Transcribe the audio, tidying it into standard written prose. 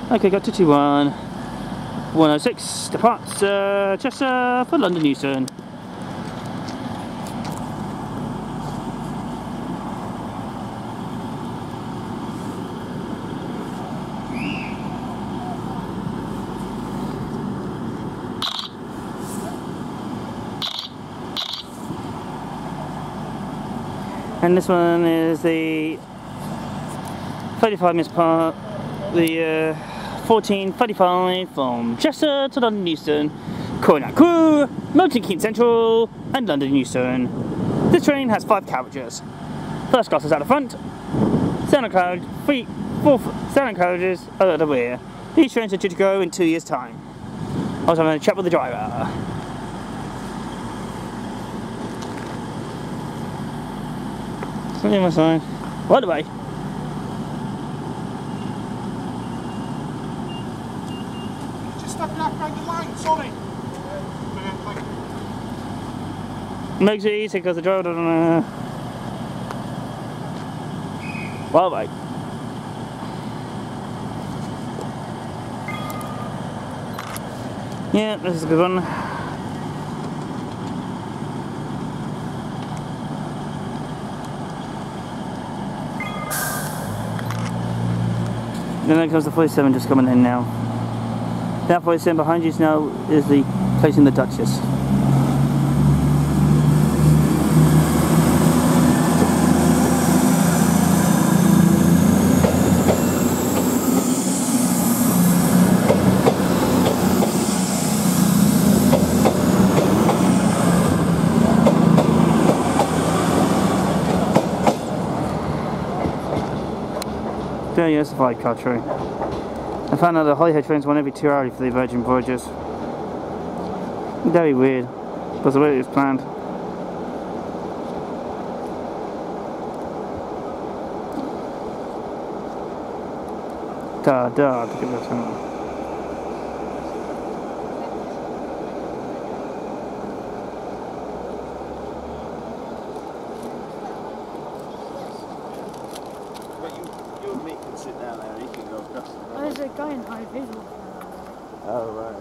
Okay, got 221. 106, departs Chester for London Euston. And this one is the 35 minutes part, the 14:35 from Chester to London Euston, Crewe, Milton Keynes Central, and London Euston. This train has 5 carriages. First class is at the front, standard carriage, 4 standard carriages at the rear. These trains are due to go in 2 years' time. Also, I'm going to chat with the driver. Something on my side. Right away. Step left round the line, sorry. Makes it easy because the driver doesn't know. Well, right. Yeah, this is a good one. Then there comes the 47 just coming in now. That 47 behind you now is the placing the Duchess. There, yes, the 5 car train. I found out the Holyhead trains run every 2 hours for the Virgin Voyages. Very weird, because the way it was planned. Look at this one. Sit down there, you can go across. There's a guy in high visual. Oh, right.